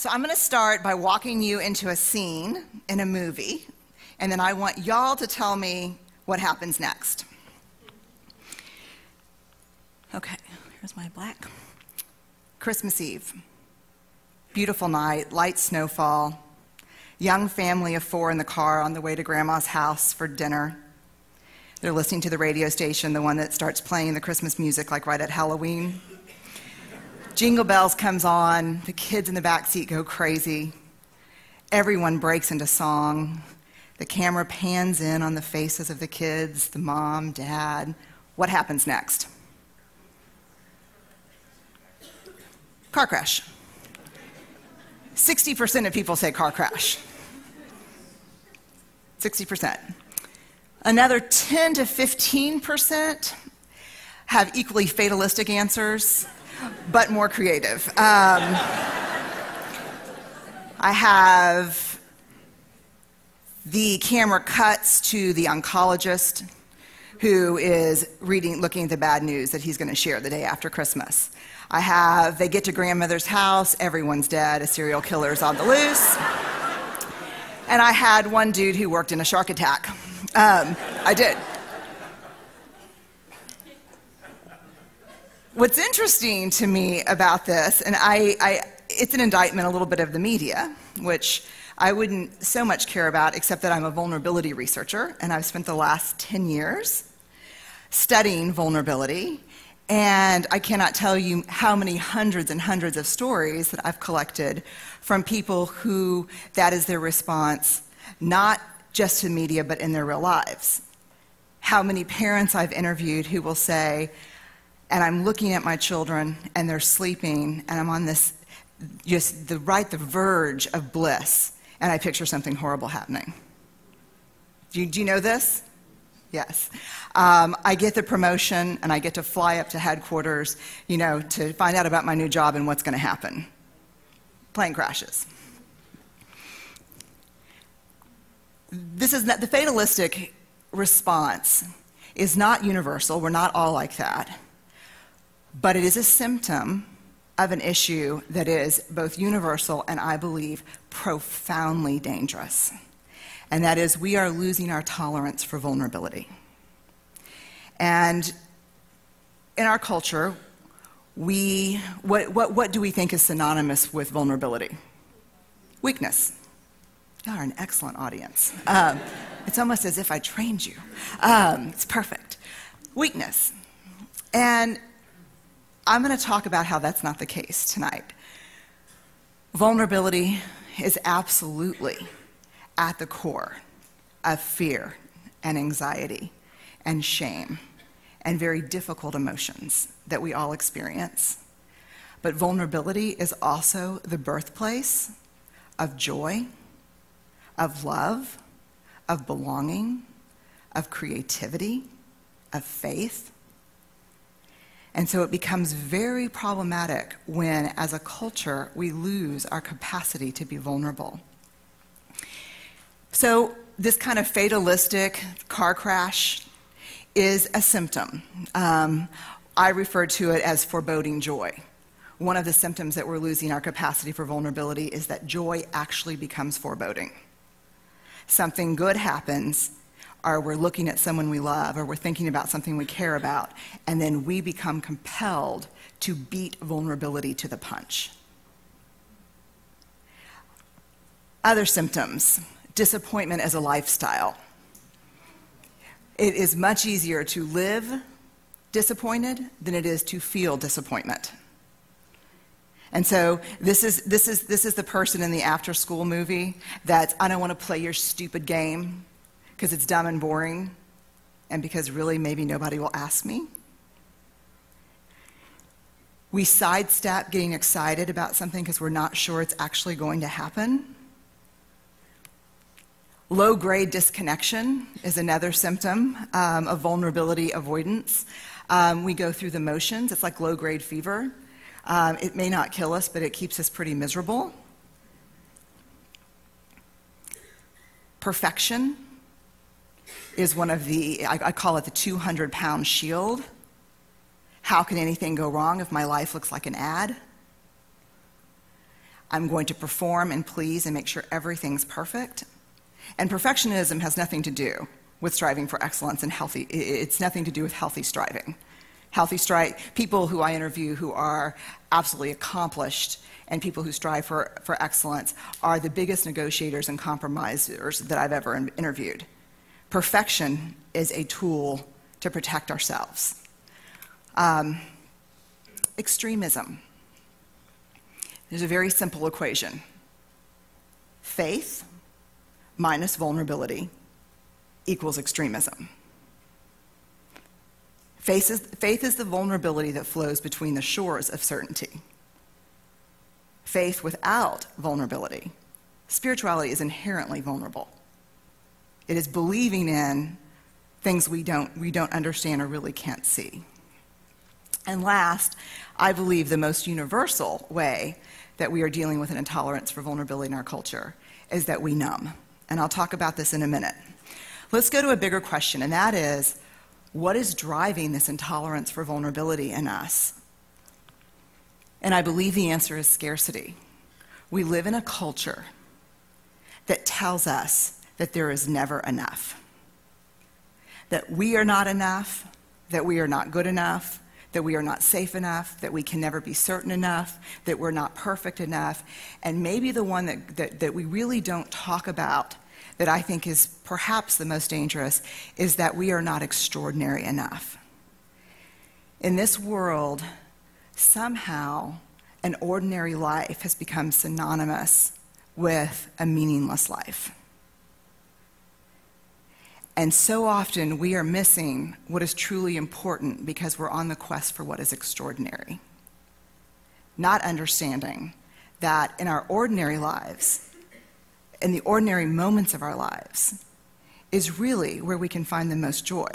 So I'm going to start by walking you into a scene in a movie, and then I want y'all to tell me what happens next. Okay, here's my black. Christmas Eve. Beautiful night, light snowfall. Young family of 4 in the car on the way to Grandma's house for dinner. They're listening to the radio station, the one that starts playing the Christmas music like right at Halloween. Jingle Bells comes on, the kids in the back seat go crazy. Everyone breaks into song. The camera pans in on the faces of the kids, the mom, dad. What happens next? Car crash. 60% of people say car crash. 60%. Another 10 to 15% have equally fatalistic answers, but more creative. I have the camera cuts to the oncologist who is looking at the bad news that he's going to share the day after Christmas. They get to grandmother's house, everyone's dead, a serial killer's on the loose. And I had one dude who worked in a shark attack. I did. What's interesting to me about this, and it's an indictment a little bit of the media, which I wouldn't so much care about, except that I'm a vulnerability researcher, and I've spent the last 10 years studying vulnerability, and I cannot tell you how many hundreds and hundreds of stories that I've collected from people who that is their response, not just to the media, but in their real lives. How many parents I've interviewed who will say, and I'm looking at my children, and they're sleeping, and I'm on this, just the verge of bliss, and I picture something horrible happening. Do you know this? Yes. I get the promotion, and I get to fly up to headquarters, to find out about my new job and what's going to happen. Plane crashes. The fatalistic response is not universal. We're not all like that. But it is a symptom of an issue that is both universal and, I believe, profoundly dangerous. And that is, we are losing our tolerance for vulnerability. And in our culture, what do we think is synonymous with vulnerability? Weakness. Y'all are an excellent audience. It's almost as if I trained you. It's perfect. Weakness. And I'm going to talk about how that's not the case tonight. Vulnerability is absolutely at the core of fear and anxiety and shame and very difficult emotions that we all experience. But vulnerability is also the birthplace of joy, of love, of belonging, of creativity, of faith. And so it becomes very problematic when, as a culture, we lose our capacity to be vulnerable. So this kind of fatalistic car crash is a symptom. I refer to it as foreboding joy. One of the symptoms that we're losing our capacity for vulnerability is that joy actually becomes foreboding. Something good happens, or we're looking at someone we love, or we're thinking about something we care about, and then we become compelled to beat vulnerability to the punch. Other symptoms: disappointment as a lifestyle. It is much easier to live disappointed than it is to feel disappointment. And so this is the person in the after-school movie that's, I don't want to play your stupid game because it's dumb and boring, and because really maybe nobody will ask me. We sidestep getting excited about something because we're not sure it's actually going to happen. Low-grade disconnection is another symptom of vulnerability avoidance. We go through the motions. It's like low-grade fever. It may not kill us, but it keeps us pretty miserable. Perfection is one of the, I call it the 200-pound shield. How can anything go wrong if my life looks like an ad? I'm going to perform and please and make sure everything's perfect. And perfectionism has nothing to do with striving for excellence and healthy. It's nothing to do with healthy striving. People who I interview who are absolutely accomplished and people who strive for excellence are the biggest negotiators and compromisers that I've ever interviewed. Perfection is a tool to protect ourselves. Extremism. There's a very simple equation. Faith minus vulnerability equals extremism. Faith is the vulnerability that flows between the shores of certainty. Faith without vulnerability, spirituality is inherently vulnerable. It is believing in things we don't understand or really can't see. And last, I believe the most universal way that we are dealing with an intolerance for vulnerability in our culture is that we numb. And I'll talk about this in a minute. Let's go to a bigger question, and that is, what is driving this intolerance for vulnerability in us? And I believe the answer is scarcity. We live in a culture that tells us that there is never enough. That we are not enough, that we are not good enough, that we are not safe enough, that we can never be certain enough, that we're not perfect enough. And maybe the one that we really don't talk about, that I think is perhaps the most dangerous, is that we are not extraordinary enough. In this world, somehow, an ordinary life has become synonymous with a meaningless life. And so often we are missing what is truly important because we're on the quest for what is extraordinary. Not understanding that in our ordinary lives, in the ordinary moments of our lives, is really where we can find the most joy.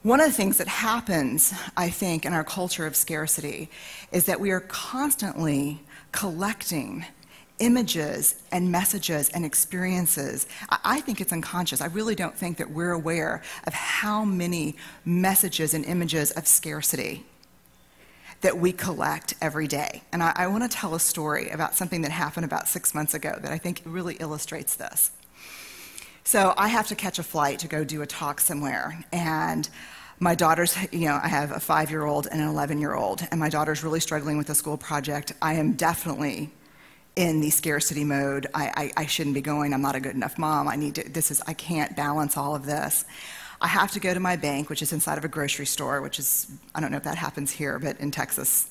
One of the things that happens, I think, in our culture of scarcity is that we are constantly collecting images and messages and experiences. I think it's unconscious. I really don't think that we're aware of how many messages and images of scarcity that we collect every day. And I want to tell a story about something that happened about 6 months ago that I think really illustrates this. So I have to catch a flight to go do a talk somewhere, and my daughter's, I have a 5-year-old and an 11-year-old, and my daughter's really struggling with a school project. I am definitely in the scarcity mode. I shouldn't be going. I'm not a good enough mom. I can't balance all of this. I have to go to my bank, which is inside of a grocery store, which is, I don't know if that happens here, but in Texas,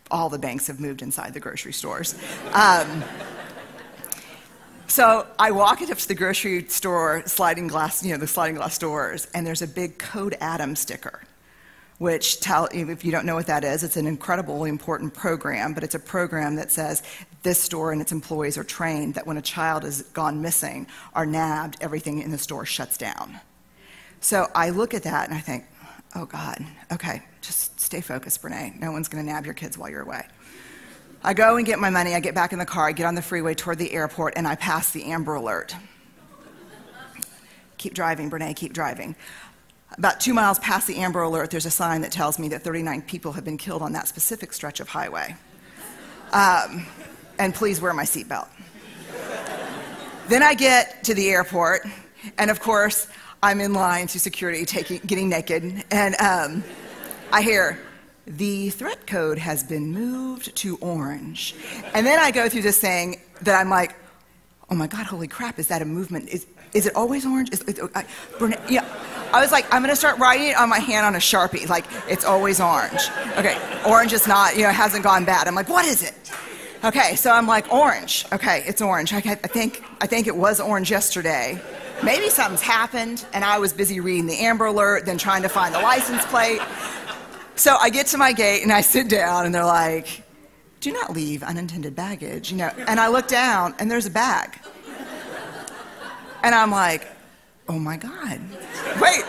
all the banks have moved inside the grocery stores. So I walk up to the grocery store, the sliding glass doors, and there's a big Code Adam sticker, which if you don't know what that is, it's an incredibly important program, but it's a program that says this store and its employees are trained that when a child has gone missing or nabbed, everything in the store shuts down. So I look at that and I think, oh God, okay, just stay focused, Brené. No one's going to nab your kids while you're away. I go and get my money, I get back in the car, I get on the freeway toward the airport, and I pass the Amber Alert. Keep driving, Brené, keep driving. About 2 miles past the Amber Alert, there's a sign that tells me that 39 people have been killed on that specific stretch of highway. And please wear my seatbelt. Then I get to the airport, and of course, I'm in line to security, getting naked, and I hear, the threat code has been moved to orange. And then I go through this thing that I'm like, oh my God, holy crap, is that a movement? Is it always orange? I was like, I'm gonna start writing it on my hand on a Sharpie, like, it's always orange. Okay, orange is not, it hasn't gone bad. I'm like, what is it? Okay, so I'm like, orange. Okay, it's orange. I think it was orange yesterday. Maybe something's happened, and I was busy reading the Amber Alert, then trying to find the license plate. So I get to my gate, and I sit down, and they're like, do not leave unintended baggage, And I look down, and there's a bag. And I'm like, oh my God, wait,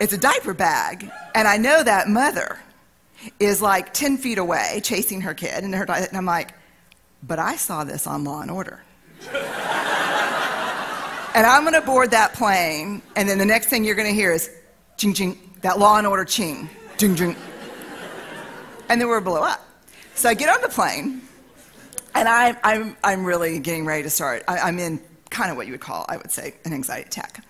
it's a diaper bag. And I know that mother is like 10 feet away chasing her kid, and I'm like, but I saw this on Law & Order. And I'm gonna board that plane, and then the next thing you're gonna hear is ching, ching, that Law & Order ching, ching, ching. And then we're blow up. So I get on the plane, and I'm really getting ready to start. I'm in kind of what you would call, I would say, an anxiety attack.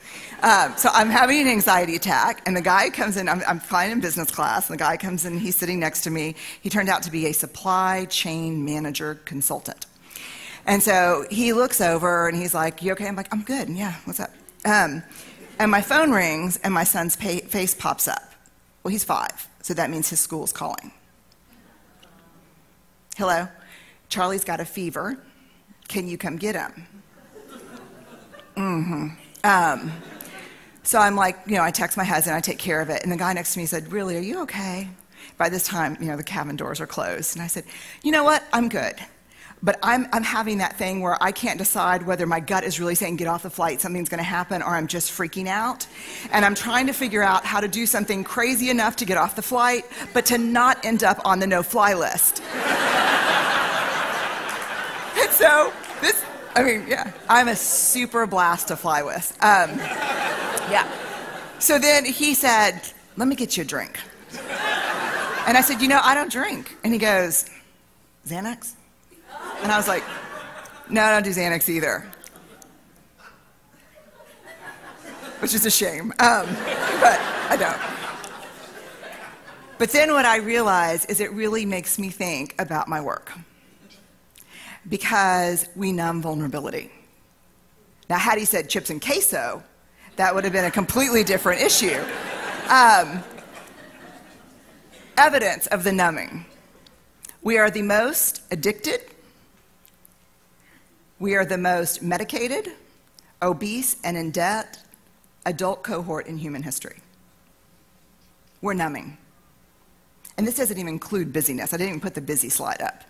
So I'm having an anxiety attack, and the guy comes in, I'm flying in business class, and the guy comes in, he's sitting next to me. He turned out to be a supply chain manager consultant. And so he looks over, and he's like, "You okay?" I'm like, "I'm good, yeah, what's up?" And my phone rings, and my son's face pops up. Well, he's 5, so that means his school's calling. "Hello, Charlie's got a fever. Can you come get him?" So I'm like, I text my husband, I take care of it, and the guy next to me said, "Really, are you okay?" By this time, the cabin doors are closed, and I said, "You know what, I'm good. But I'm having that thing where I can't decide whether my gut is really saying get off the flight, something's going to happen, or I'm just freaking out. And I'm trying to figure out how to do something crazy enough to get off the flight, but to not end up on the no-fly list." And so I'm a super blast to fly with. So then he said, "Let me get you a drink." And I said, "I don't drink." And he goes, "Xanax?" And I was like, "No, I don't do Xanax either." Which is a shame, but I don't. But then what I realized is it really makes me think about my work. Because we numb vulnerability. Now, had he said chips and queso, that would have been a completely different issue. Evidence of the numbing. We are the most addicted. We are the most medicated, obese, and in debt adult cohort in human history. We're numbing. And this doesn't even include busyness. I didn't even put the busy slide up.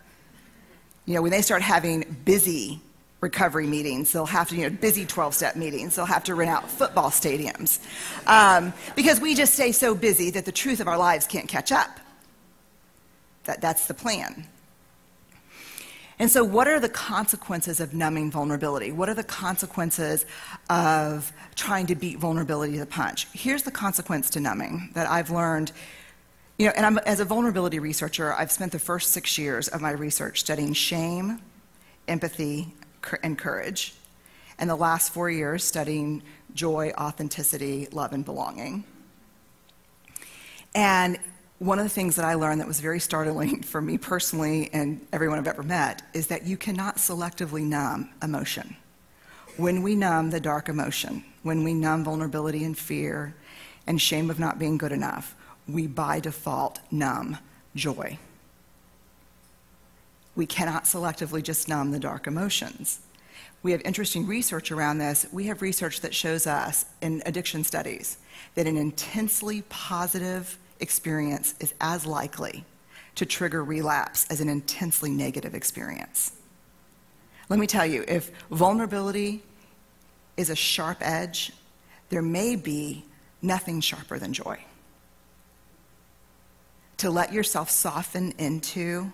When they start having busy recovery meetings, they'll have to, busy 12-step meetings, they'll have to rent out football stadiums. Because we just stay so busy that the truth of our lives can't catch up. That's the plan. And so what are the consequences of numbing vulnerability? What are the consequences of trying to beat vulnerability to the punch? Here's the consequence to numbing that I've learned. And as a vulnerability researcher, I've spent the first 6 years of my research studying shame, empathy, and courage, and the last 4 years studying joy, authenticity, love, and belonging. And one of the things that I learned that was very startling for me personally and everyone I've ever met is that you cannot selectively numb emotion. When we numb the dark emotion, when we numb vulnerability and fear and shame of not being good enough, we by default numb joy. We cannot selectively just numb the dark emotions. We have interesting research around this. We have research that shows us in addiction studies that an intensely positive experience is as likely to trigger relapse as an intensely negative experience. Let me tell you, if vulnerability is a sharp edge, there may be nothing sharper than joy. To let yourself soften into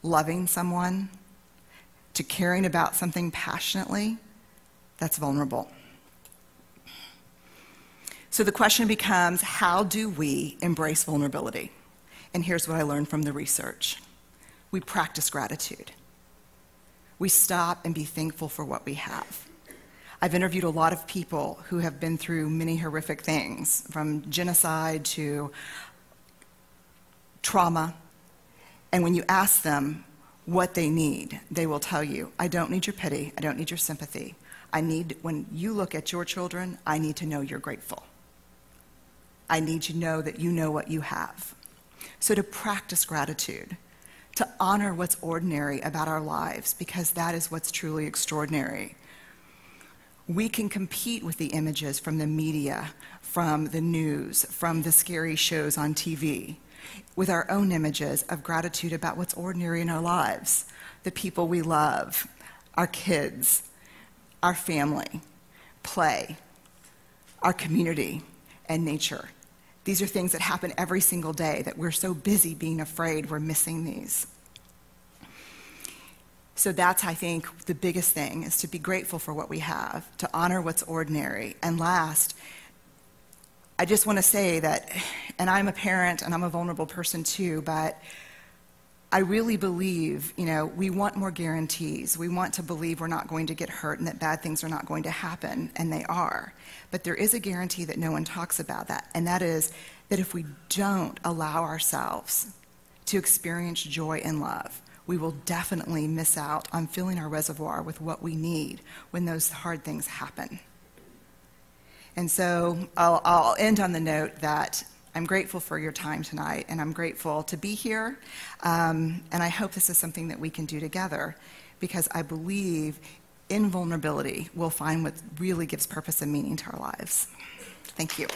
loving someone, to caring about something passionately, that's vulnerable. So the question becomes, how do we embrace vulnerability? And here's what I learned from the research. We practice gratitude. We stop and be thankful for what we have. I've interviewed a lot of people who have been through many horrific things, from genocide to trauma. And when you ask them what they need, they will tell you, "I don't need your pity, I don't need your sympathy. When you look at your children, I need to know you're grateful. I need to know that you know what you have." So to practice gratitude, to honor what's ordinary about our lives, because that is what's truly extraordinary. We can compete with the images from the media, from the news, from the scary shows on TV, with our own images of gratitude about what's ordinary in our lives, the people we love, our kids, our family, play, our community, and nature. These are things that happen every single day that we're so busy being afraid we're missing these. So that's, I think, the biggest thing, is to be grateful for what we have, to honor what's ordinary. And last, I just want to say that, and I'm a parent and I'm a vulnerable person too, but I really believe, we want more guarantees. We want to believe we're not going to get hurt and that bad things are not going to happen, and they are. But there is a guarantee that no one talks about that, and that is that if we don't allow ourselves to experience joy and love, we will definitely miss out on filling our reservoir with what we need when those hard things happen. And so I'll end on the note that I'm grateful for your time tonight, and I'm grateful to be here, and I hope this is something that we can do together, because I believe in vulnerability we'll find what really gives purpose and meaning to our lives. Thank you.